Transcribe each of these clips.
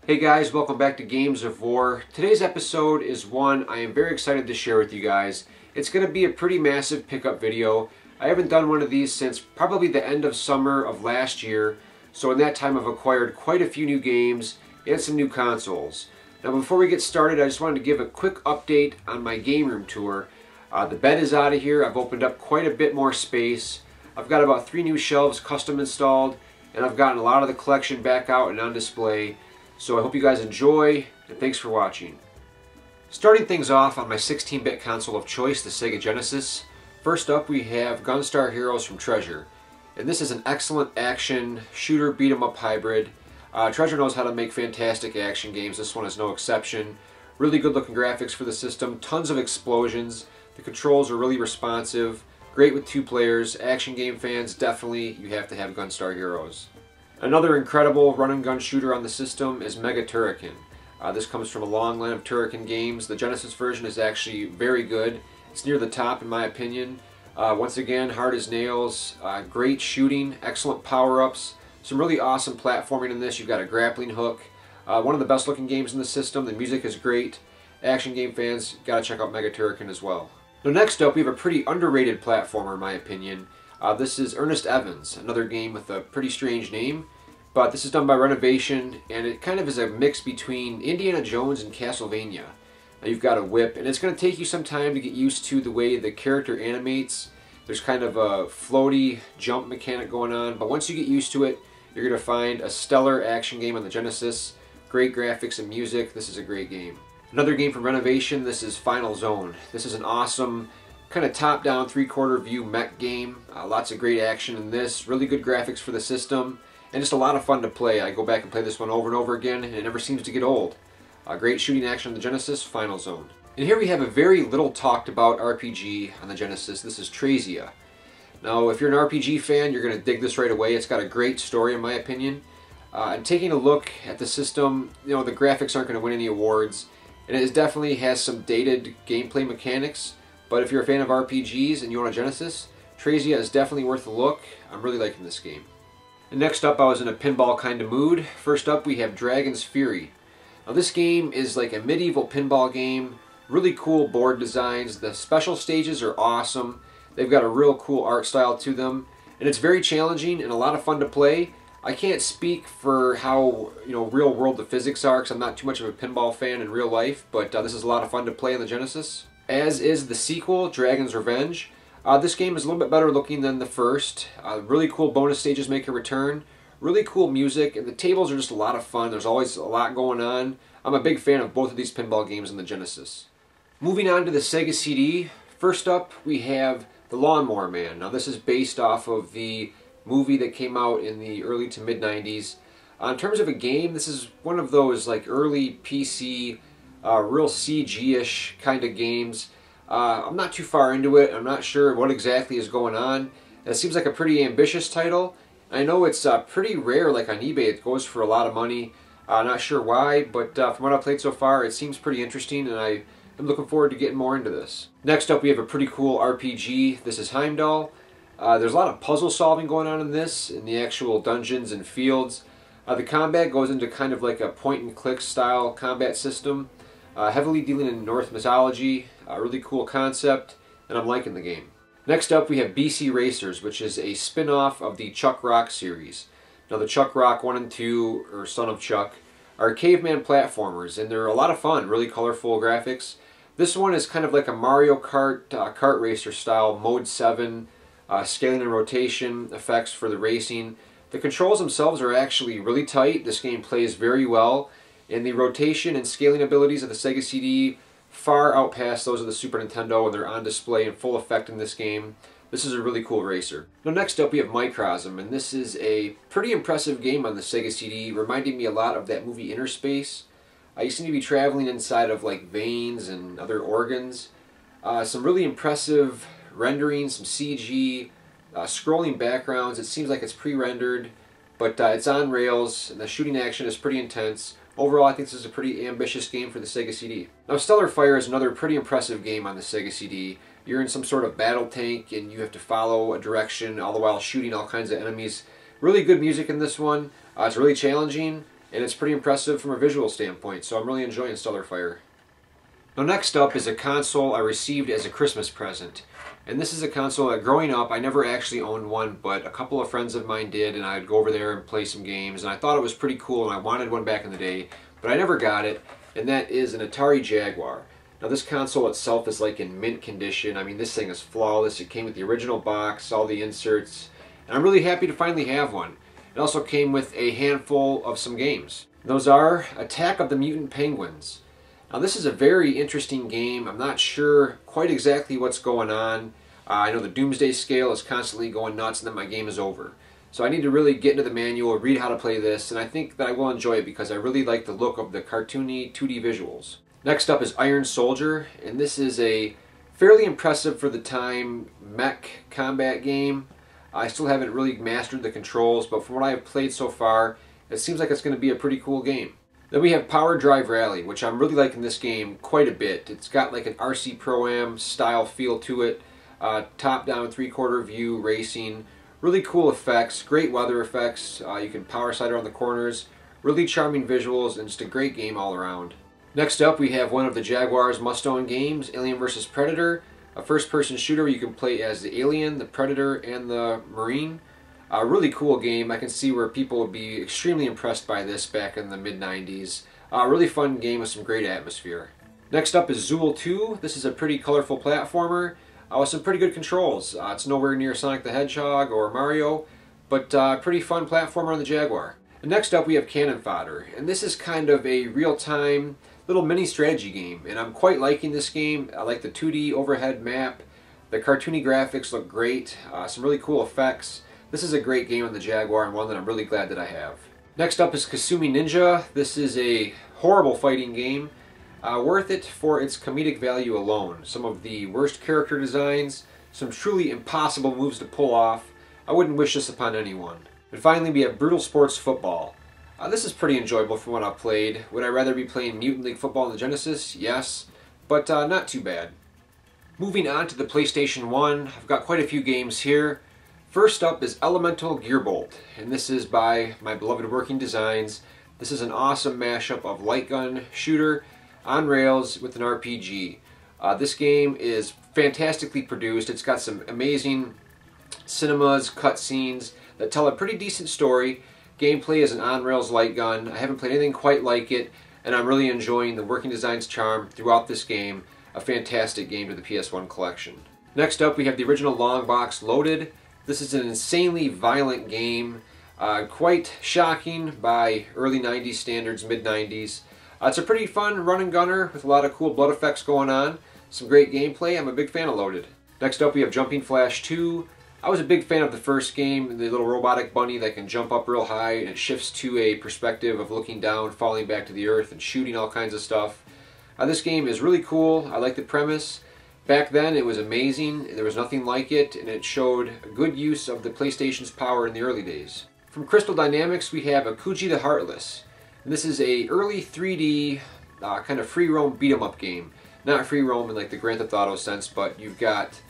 Hey guys, welcome back to Games of War. Today's episode is one I am very excited to share with you guys. It's going to be a pretty massive pickup video. I haven't done one of these since probably the end of summer of last year, so in that time I've acquired quite a few new games and some new consoles. Now before we get started, I just wanted to give a quick update on my game room tour. The bed is out of here. I've opened up quite a bit more space. I've got about 3 new shelves custom installed, and I've gotten a lot of the collection back out and on display. So I hope you guys enjoy, and thanks for watching. Starting things off on my 16-bit console of choice, the Sega Genesis. First up we have Gunstar Heroes from Treasure. And this is an excellent action shooter beat-em-up hybrid. Treasure knows how to make fantastic action games. This one is no exception. Really good looking graphics for the system, tons of explosions. The controls are really responsive. Great with 2 players. Action game fans, definitely you have to have Gunstar Heroes. Another incredible run-and-gun shooter on the system is Mega Turrican. This comes from a long line of Turrican games. The Genesis version is actually very good. It's near the top in my opinion. Once again, hard as nails, great shooting, excellent power-ups, some really awesome platforming in this. You've got a grappling hook. One of the best looking games in the system. The music is great. Action game fans, gotta check out Mega Turrican as well. Now next up, we have a pretty underrated platformer in my opinion. This is Ernest Evans, another game with a pretty strange name, but this is done by Renovation, and it kind of is a mix between Indiana Jones and Castlevania. Now you've got a whip, and it's going to take you some time to get used to the way the character animates. There's kind of a floaty jump mechanic going on, but once you get used to it, you're going to find a stellar action game on the Genesis. Great graphics and music. This is a great game. Another game from Renovation, this is Final Zone. This is an awesome kind of top-down 3/4 view mech game. Lots of great action in this, really good graphics for the system, and just a lot of fun to play. I go back and play this one over and over again, and it never seems to get old. Great shooting action on the Genesis, Final Zone. And here we have a very little talked about RPG on the Genesis. This is Trazia. Now if you're an RPG fan, you're going to dig this right away. It's got a great story in my opinion. And taking a look at the system, you know, the graphics aren't going to win any awards, and it definitely has some dated gameplay mechanics. But if you're a fan of RPGs and you want a Genesis, Trazia is definitely worth a look. I'm really liking this game. And next up, I was in a pinball kind of mood. First up, we have Dragon's Fury. Now this game is like a medieval pinball game. Really cool board designs. The special stages are awesome. They've got a real cool art style to them. And it's very challenging and a lot of fun to play. I can't speak for how real world the physics are, because I'm not too much of a pinball fan in real life. But this is a lot of fun to play on the Genesis. As is the sequel, Dragon's Revenge. This game is a little bit better looking than the first. Really cool bonus stages make a return. Really cool music, and the tables are just a lot of fun. There's always a lot going on. I'm a big fan of both of these pinball games on the Genesis. Moving on to the Sega CD. First up, we have The Lawnmower Man. Now this is based off of the movie that came out in the early to mid 90s. In terms of a game, this is one of those like early PC real CG-ish kind of games. I'm not too far into it. I'm not sure what exactly is going on. It seems like a pretty ambitious title. I know it's pretty rare, like on eBay it goes for a lot of money. Not sure why, but from what I've played so far it seems pretty interesting, and I'm looking forward to getting more into this. Next up we have a pretty cool RPG. This is Heimdall. There's a lot of puzzle solving going on in this, in the actual dungeons and fields. The combat goes into kind of like a point and click style combat system. Heavily dealing in Norse mythology, a really cool concept, and I'm liking the game. Next up we have BC Racers, which is a spin-off of the Chuck Rock series. Now the Chuck Rock 1 and 2, or Son of Chuck, are caveman platformers, and they're a lot of fun, really colorful graphics. This one is kind of like a Mario Kart kart racer style, Mode 7, scaling and rotation effects for the racing. The controls themselves are actually really tight. This game plays very well. And the rotation and scaling abilities of the Sega CD far outpass those of the Super Nintendo, and they're on display in full effect in this game. This is a really cool racer. Now next up we have Microsm, and this is a pretty impressive game on the Sega CD, reminding me a lot of that movie Inner Space. You seem to be traveling inside of like veins and other organs. Some really impressive rendering, some CG, scrolling backgrounds. It seems like it's pre-rendered, but it's on rails, and the shooting action is pretty intense. Overall, I think this is a pretty ambitious game for the Sega CD. Now, Stellar Fire is another pretty impressive game on the Sega CD. You're in some sort of battle tank, and you have to follow a direction, all the while shooting all kinds of enemies. Really good music in this one. It's really challenging, and it's pretty impressive from a visual standpoint, so I'm really enjoying Stellar Fire. Now next up is a console I received as a Christmas present. And this is a console that growing up I never actually owned one, but a couple of friends of mine did, and I'd go over there and play some games, and I thought it was pretty cool and I wanted one back in the day, but I never got it, and that is an Atari Jaguar. Now this console itself is like in mint condition. I mean, this thing is flawless. It came with the original box, all the inserts, and I'm really happy to finally have one. It also came with a handful of some games. Those are Attack of the Mutant Penguins. Now this is a very interesting game. I'm not sure quite exactly what's going on. I know the Doomsday Scale is constantly going nuts and then my game is over. So I need to really get into the manual, read how to play this, and I think that I will enjoy it because I really like the look of the cartoony 2D visuals. Next up is Iron Soldier, and this is a fairly impressive for the time mech combat game. I still haven't really mastered the controls, but from what I have played so far, it seems like it's going to be a pretty cool game. Then we have Power Drive Rally, which I'm really liking this game quite a bit. It's got like an RC Pro-Am style feel to it, top-down 3/4 view racing, really cool effects, great weather effects. You can power slide around the corners, really charming visuals, and just a great game all around. Next up we have one of the Jaguar's must-own games, Alien vs. Predator, a first-person shooter where you can play as the alien, the predator, and the marine. A really cool game. I can see where people would be extremely impressed by this back in the mid-90s. A really fun game with some great atmosphere. Next up is Zool 2. This is a pretty colorful platformer with some pretty good controls. It's nowhere near Sonic the Hedgehog or Mario, but pretty fun platformer on the Jaguar. And next up we have Cannon Fodder, and this is kind of a real-time little mini strategy game, and I'm quite liking this game. I like the 2D overhead map. The cartoony graphics look great. Some really cool effects. This is a great game on the Jaguar and one that I'm really glad that I have. Next up is Kasumi Ninja. This is a horrible fighting game. Worth it for its comedic value alone. Some of the worst character designs, some truly impossible moves to pull off. I wouldn't wish this upon anyone. And finally we have Brutal Sports Football. This is pretty enjoyable from what I've played. Would I rather be playing Mutant League Football on the Genesis? Yes, but not too bad. Moving on to the PlayStation 1, I've got quite a few games here. First up is Elemental Gearbolt, and this is by my beloved Working Designs. This is an awesome mashup of light gun shooter on rails with an RPG. This game is fantastically produced. It's got some amazing cinemas, cutscenes that tell a pretty decent story. Gameplay is an on-rails light gun. I haven't played anything quite like it, and I'm really enjoying the Working Designs charm throughout this game. A fantastic game to the PS1 collection. Next up we have the original Long Box Loaded. This is an insanely violent game, quite shocking by early 90s standards, mid-90s. It's a pretty fun run and gunner with a lot of cool blood effects going on. Some great gameplay. I'm a big fan of Loaded. Next up we have Jumping Flash 2. I was a big fan of the first game, the little robotic bunny that can jump up real high and it shifts to a perspective of looking down, falling back to the earth and shooting all kinds of stuff. This game is really cool. I like the premise. Back then it was amazing. There was nothing like it, and it showed a good use of the PlayStation's power in the early days. From Crystal Dynamics we have Akuji the Heartless. And this is a early 3D kind of free roam beat 'em up game. Not free roam in like the Grand Theft Auto sense, but you've got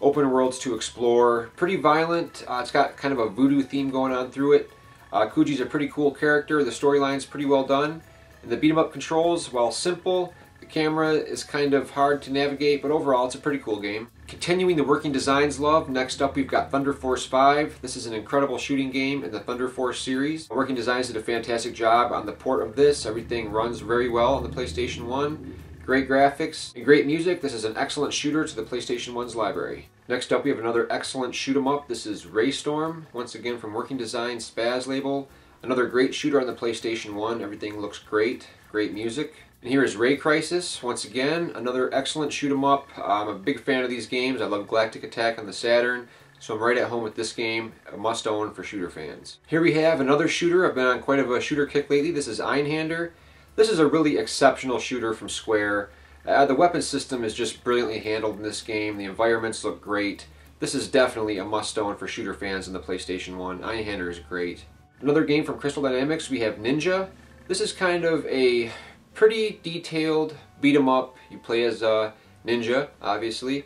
open worlds to explore. Pretty violent. It's got kind of a voodoo theme going on through it. Kuji's a pretty cool character. The storyline's pretty well done. And the beat 'em up controls, while simple, the camera is kind of hard to navigate, but overall it's a pretty cool game. Continuing the Working Designs love, next up we've got Thunder Force 5. This is an incredible shooting game in the Thunder Force series. Working Designs did a fantastic job on the port of this. Everything runs very well on the PlayStation 1. Great graphics and great music. This is an excellent shooter to the PlayStation 1's library. Next up we have another excellent shoot 'em up. This is Raystorm, once again from Working Designs Spaz label. Another great shooter on the PlayStation 1. Everything looks great. Great music. And here is Ray Crisis, once again, another excellent shoot 'em up. I'm a big fan of these games. I love Galactic Attack on the Saturn, so I'm right at home with this game, a must-own for shooter fans. Here we have another shooter. I've been on quite of a shooter kick lately. This is Einhander. This is a really exceptional shooter from Square. The weapon system is just brilliantly handled in this game. The environments look great. This is definitely a must-own for shooter fans in the PlayStation 1. Einhander is great. Another game from Crystal Dynamics, we have Ninja. This is kind of a pretty detailed beat 'em up. You play as a ninja, obviously,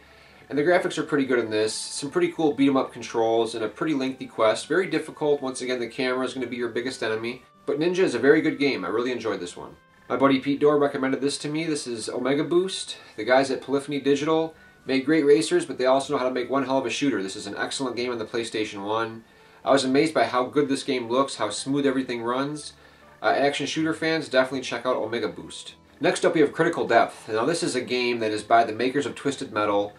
and the graphics are pretty good in this. Some pretty cool beat 'em up controls and a pretty lengthy quest. Very difficult. Once again, the camera is going to be your biggest enemy. But Ninja is a very good game. I really enjoyed this one. My buddy Pete Dorr recommended this to me. This is Omega Boost. The guys at Polyphony Digital make great racers, but they also know how to make one hell of a shooter. This is an excellent game on the PlayStation 1. I was amazed by how good this game looks, how smooth everything runs. Action shooter fans, definitely check out Omega Boost. Next up we have Critical Depth. Now this is a game that is by the makers of Twisted Metal.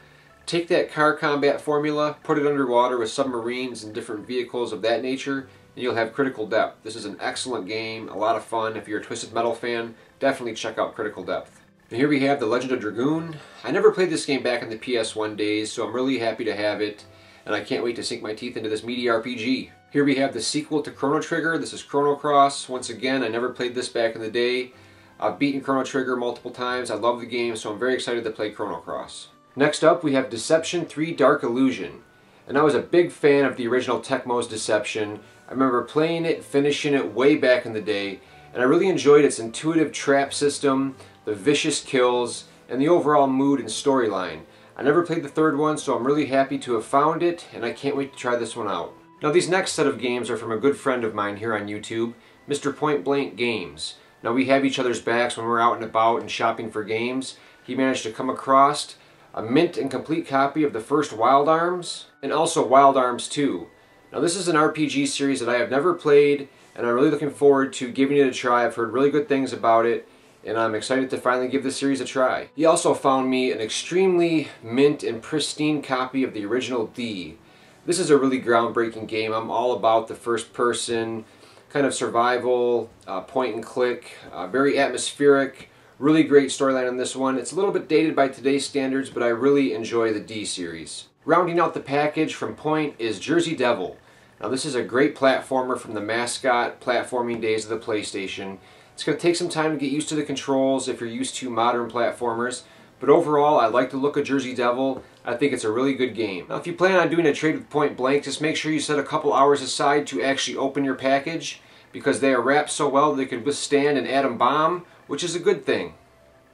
Take that car combat formula, put it underwater with submarines and different vehicles of that nature, and you'll have Critical Depth. This is an excellent game, a lot of fun. If you're a Twisted Metal fan, definitely check out Critical Depth. And here we have The Legend of Dragoon. I never played this game back in the PS1 days, so I'm really happy to have it, and I can't wait to sink my teeth into this meaty RPG. Here we have the sequel to Chrono Trigger. This is Chrono Cross. Once again, I never played this back in the day. I've beaten Chrono Trigger multiple times. I love the game, so I'm very excited to play Chrono Cross. Next up, we have Deception 3 Dark Illusion. And I was a big fan of the original Tecmo's Deception. I remember playing it, finishing it way back in the day, and I really enjoyed its intuitive trap system, the vicious kills, and the overall mood and storyline. I never played the third one, so I'm really happy to have found it, and I can't wait to try this one out. Now these next set of games are from a good friend of mine here on YouTube, Mr. Point Blank Games. Now we have each other's backs when we're out and about and shopping for games. He managed to come across a mint and complete copy of the first Wild Arms, and also Wild Arms 2. Now this is an RPG series that I have never played, and I'm really looking forward to giving it a try. I've heard really good things about it, and I'm excited to finally give this series a try. He also found me an extremely mint and pristine copy of the original D. This is a really groundbreaking game. I'm all about the first person, kind of survival, point and click, very atmospheric, really great storyline on this one. It's a little bit dated by today's standards, but I really enjoy the D series. Rounding out the package from Point is Jersey Devil. Now this is a great platformer from the mascot platforming days of the PlayStation. It's going to take some time to get used to the controls if you're used to modern platformers, but overall I like the look of Jersey Devil. I think it's a really good game. Now if you plan on doing a trade with Point Blank, just make sure you set a couple hours aside to actually open your package, because they are wrapped so well they can withstand an atom bomb, which is a good thing.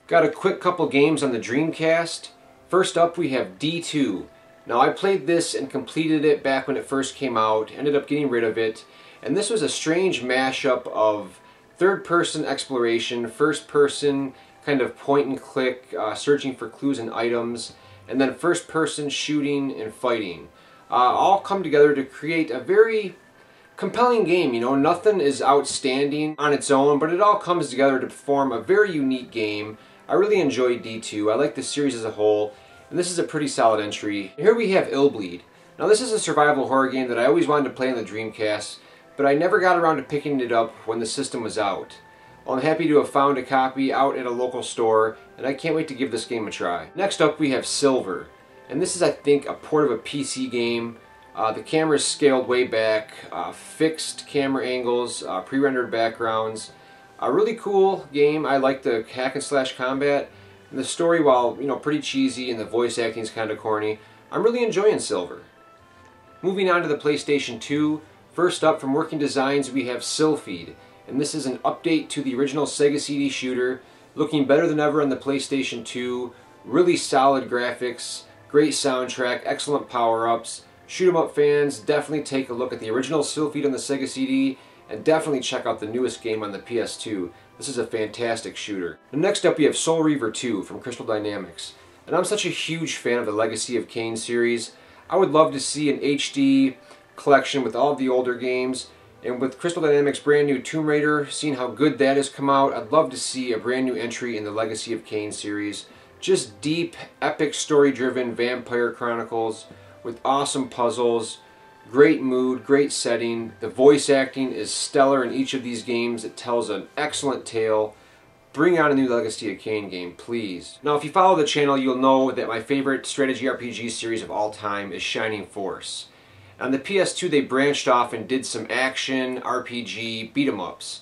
Got a quick couple games on the Dreamcast. First up we have D2. Now I played this and completed it back when it first came out, ended up getting rid of it, and this was a strange mashup of third-person exploration, first-person kind of point-and-click, searching for clues and items, and then first-person shooting and fighting. All come together to create a very compelling game. You know, nothing is outstanding on its own, but it all comes together to form a very unique game. I really enjoyed D2. I like the series as a whole, and this is a pretty solid entry. Here we have Illbleed. Now this is a survival horror game that I always wanted to play on the Dreamcast, but I never got around to picking it up when the system was out. Well, I'm happy to have found a copy out at a local store, and I can't wait to give this game a try. Next up we have Silver, and this is, I think, a port of a PC game. The camera is scaled way back, fixed camera angles, pre-rendered backgrounds. A really cool game. I like the hack and slash combat. And the story, while pretty cheesy and the voice acting is kind of corny, I'm really enjoying Silver. Moving on to the PlayStation 2, first up from Working Designs we have Sylphied, and this is an update to the original Sega CD shooter, looking better than ever on the PlayStation 2, really solid graphics, great soundtrack, excellent power-ups. Shoot 'em up fans, definitely take a look at the original Sylphied on the Sega CD, and definitely check out the newest game on the PS2. This is a fantastic shooter. And next up we have Soul Reaver 2 from Crystal Dynamics. And I'm such a huge fan of the Legacy of Kain series. I would love to see an HD collection with all of the older games. And with Crystal Dynamics' brand new Tomb Raider, seeing how good that has come out, I'd love to see a brand new entry in the Legacy of Kain series. Just deep, epic, story-driven vampire chronicles with awesome puzzles. Great mood, great setting. The voice acting is stellar in each of these games. It tells an excellent tale. Bring out a new Legacy of Kain game, please. Now, if you follow the channel, you'll know that my favorite strategy RPG series of all time is Shining Force. On the PS2, they branched off and did some action, RPG, beat-em-ups.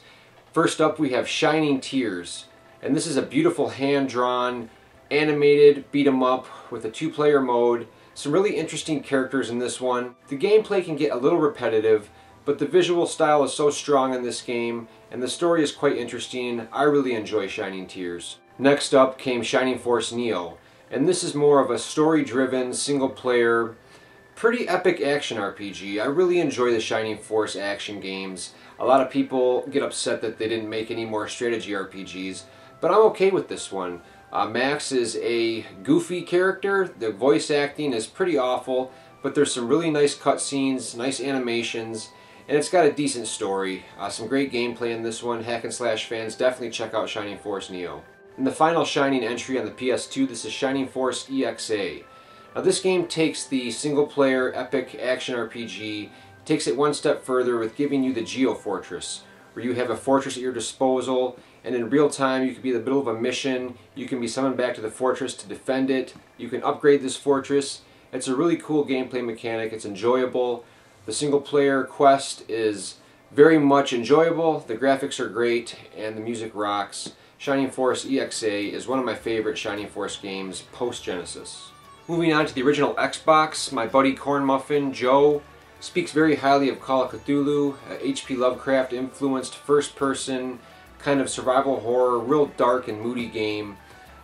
First up, we have Shining Tears. And this is a beautiful hand-drawn, animated beat-em-up with a two-player mode. Some really interesting characters in this one. The gameplay can get a little repetitive, but the visual style is so strong in this game, and the story is quite interesting. I really enjoy Shining Tears. Next up came Shining Force Neo, and this is more of a story-driven, single-player, Pretty epic action RPG. I really enjoy the Shining Force action games. A lot of people get upset that they didn't make any more strategy RPGs, but I'm okay with this one. Max is a goofy character. The voice acting is pretty awful, but there's some really nice cutscenes, nice animations, and it's got a decent story. Some great gameplay in this one. Hack and slash fans, definitely check out Shining Force Neo. And the final Shining entry on the PS2, this is Shining Force EXA. Now this game takes the single-player epic action RPG, takes it one step further with giving you the Geo Fortress, where you have a fortress at your disposal, and in real time you can be in the middle of a mission, you can be summoned back to the fortress to defend it, you can upgrade this fortress. It's a really cool gameplay mechanic, it's enjoyable. The single-player quest is very much enjoyable, the graphics are great, and the music rocks. Shining Force EXA is one of my favorite Shining Force games post-Genesis. Moving on to the original Xbox, my buddy Corn Muffin, Joe, speaks very highly of Call of Cthulhu, H.P. Lovecraft influenced first-person kind of survival horror, real dark and moody game.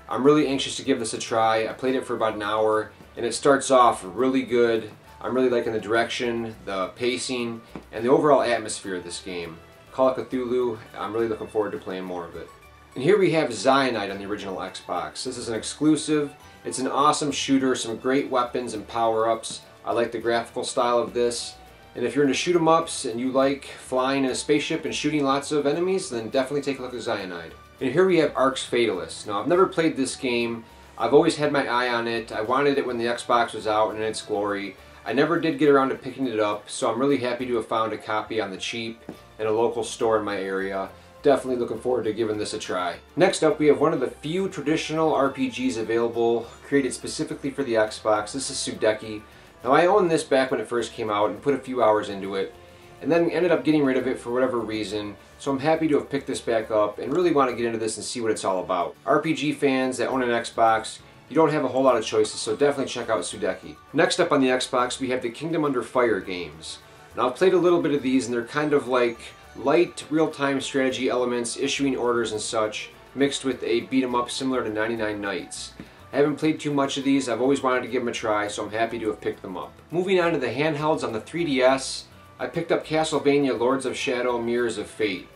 I'm really anxious to give this a try. I played it for about an hour and it starts off really good. I'm really liking the direction, the pacing, and the overall atmosphere of this game. Call of Cthulhu, I'm really looking forward to playing more of it. And here we have Cyanide on the original Xbox. This is an exclusive. It's an awesome shooter, some great weapons and power-ups. I like the graphical style of this. And if you're into shoot 'em ups and you like flying in a spaceship and shooting lots of enemies, then definitely take a look at Cyanide. And here we have Arx Fatalis. Now I've never played this game. I've always had my eye on it. I wanted it when the Xbox was out and in its glory. I never did get around to picking it up, so I'm really happy to have found a copy on the cheap in a local store in my area. Definitely looking forward to giving this a try. Next up, we have one of the few traditional RPGs available, created specifically for the Xbox. This is Sudeki. Now I owned this back when it first came out and put a few hours into it, and then ended up getting rid of it for whatever reason, so I'm happy to have picked this back up and really want to get into this and see what it's all about. RPG fans that own an Xbox, you don't have a whole lot of choices, so definitely check out Sudeki. Next up on the Xbox, we have the Kingdom Under Fire games. Now I've played a little bit of these and they're kind of like light real-time strategy elements, issuing orders and such, mixed with a beat-em-up similar to 99 Nights. I haven't played too much of these. I've always wanted to give them a try, so I'm happy to have picked them up. Moving on to the handhelds on the 3DS, I picked up Castlevania Lords of Shadow Mirrors of Fate.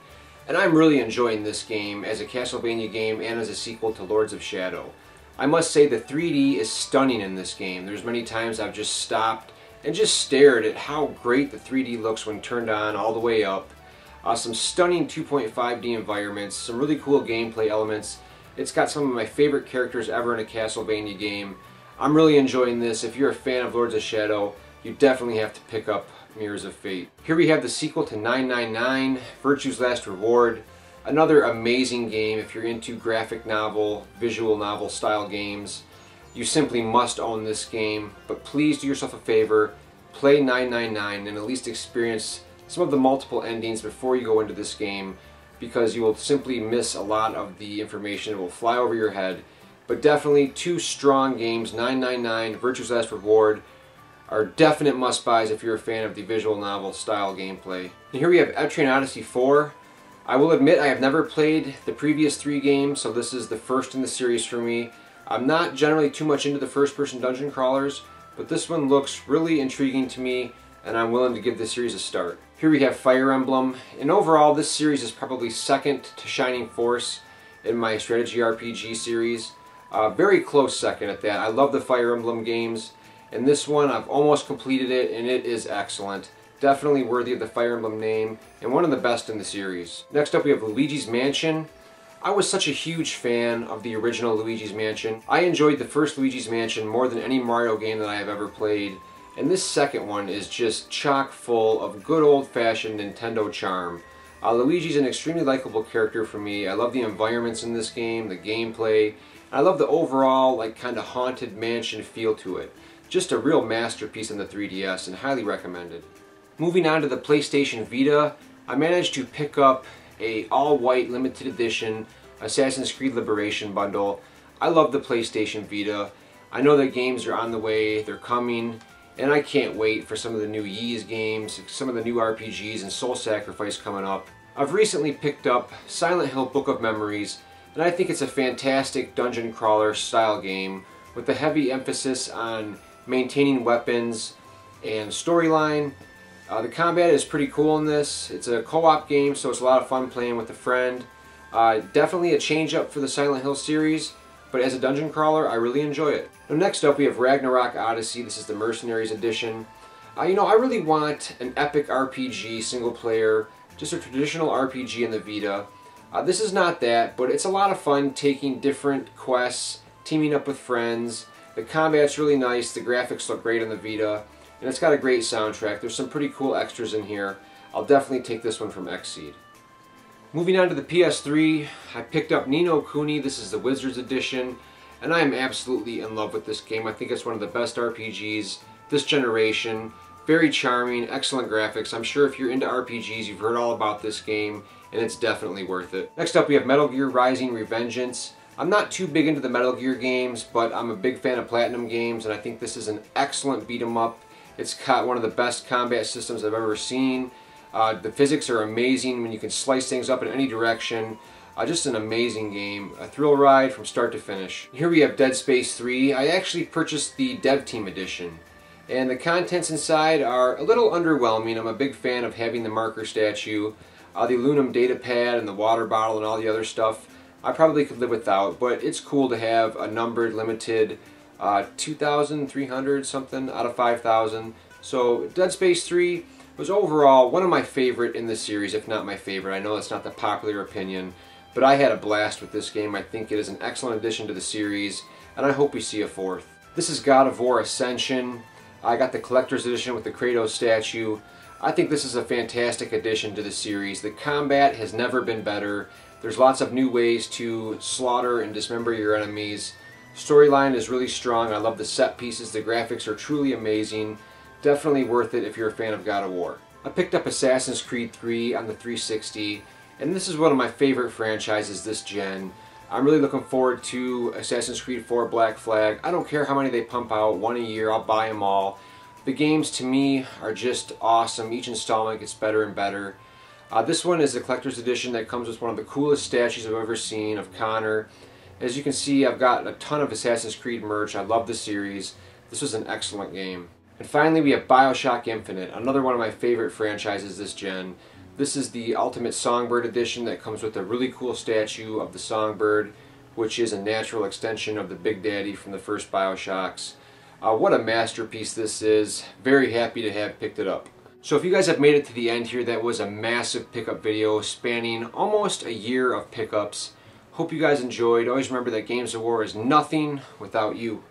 And I'm really enjoying this game as a Castlevania game and as a sequel to Lords of Shadow. I must say the 3D is stunning in this game. There's many times I've just stopped and just stared at how great the 3D looks when turned on all the way up. Some stunning 2.5D environments, some really cool gameplay elements. It's got some of my favorite characters ever in a Castlevania game. I'm really enjoying this. If you're a fan of Lords of Shadow, you definitely have to pick up Mirrors of Fate. Here we have the sequel to 999, Virtue's Last Reward. Another amazing game if you're into graphic novel, visual novel style games. You simply must own this game, but please do yourself a favor, play 999 and at least experience some of the multiple endings before you go into this game, because you will simply miss a lot of the information. It will fly over your head. But definitely two strong games, 999, Virtue's Last Reward, are definite must-buys if you're a fan of the visual novel style gameplay. And here we have Etrian Odyssey 4. I will admit I have never played the previous 3 games, so this is the first in the series for me. I'm not generally too much into the first-person dungeon crawlers, but this one looks really intriguing to me, and I'm willing to give this series a start. Here we have Fire Emblem, and overall this series is probably second to Shining Force in my strategy RPG series. Very close second at that. I love the Fire Emblem games, and this one I've almost completed it and it is excellent. Definitely worthy of the Fire Emblem name, and one of the best in the series. Next up we have Luigi's Mansion. I was such a huge fan of the original Luigi's Mansion. I enjoyed the first Luigi's Mansion more than any Mario game that I have ever played. And this second one is just chock full of good old-fashioned Nintendo charm. Luigi's an extremely likable character for me. I love the environments in this game, the gameplay. I love the overall like kind of haunted mansion feel to it. Just a real masterpiece on the 3DS and highly recommended. Moving on to the PlayStation Vita, I managed to pick up a all-white limited edition Assassin's Creed Liberation bundle. I love the PlayStation Vita. I know that games are on the way, they're coming. And I can't wait for some of the new Ys games, some of the new RPGs, and Soul Sacrifice coming up. I've recently picked up Silent Hill Book of Memories, and I think it's a fantastic dungeon crawler style game with a heavy emphasis on maintaining weapons, and storyline. The combat is pretty cool in this. It's a co-op game, so it's a lot of fun playing with a friend. Definitely a change up for the Silent Hill series, but as a dungeon crawler, I really enjoy it. Now, next up we have Ragnarok Odyssey. This is the Mercenaries edition. I really want an epic RPG single player, just a traditional RPG in the Vita. This is not that, but it's a lot of fun taking different quests, teaming up with friends. The combat's really nice, the graphics look great on the Vita, and it's got a great soundtrack. There's some pretty cool extras in here. I'll definitely take this one from Xseed. Moving on to the PS3, I picked up Ni no Kuni. This is the Wizards edition, and I am absolutely in love with this game. I think it's one of the best RPGs this generation. Very charming, excellent graphics. I'm sure if you're into RPGs, you've heard all about this game, and it's definitely worth it. Next up we have Metal Gear Rising: Revengeance. I'm not too big into the Metal Gear games, but I'm a big fan of Platinum games, and I think this is an excellent beat 'em up. It's got one of the best combat systems I've ever seen. The physics are amazing when you can slice things up in any direction. Just an amazing game. A thrill ride from start to finish. Here we have Dead Space 3. I actually purchased the Dev Team edition, and the contents inside are a little underwhelming. I'm a big fan of having the marker statue, the aluminum data pad, and the water bottle, and all the other stuff. I probably could live without, but it's cool to have a numbered, limited 2,300 something out of 5,000. So Dead Space 3 was overall one of my favorite in the series, if not my favorite. I know that's not the popular opinion, but I had a blast with this game. I think it is an excellent addition to the series, and I hope we see a fourth. This is God of War Ascension. I got the collector's edition with the Kratos statue. I think this is a fantastic addition to the series. The combat has never been better. There's lots of new ways to slaughter and dismember your enemies. Storyline is really strong. I love the set pieces. The graphics are truly amazing. Definitely worth it if you're a fan of God of War. I picked up Assassin's Creed 3 on the 360, and this is one of my favorite franchises this gen. I'm really looking forward to Assassin's Creed 4 Black Flag. I don't care how many they pump out, one a year, I'll buy them all. The games to me are just awesome. Each installment gets better and better. This one is the collector's edition that comes with one of the coolest statues I've ever seen of Connor. As you can see, I've got a ton of Assassin's Creed merch. I love the series. This was an excellent game. And finally we have BioShock Infinite, another one of my favorite franchises this gen. This is the Ultimate Songbird edition that comes with a really cool statue of the Songbird, which is a natural extension of the Big Daddy from the first BioShocks. What a masterpiece this is. Very happy to have picked it up. So if you guys have made it to the end here, that was a massive pickup video spanning almost a year of pickups. Hope you guys enjoyed. Always remember that Games of War is nothing without you.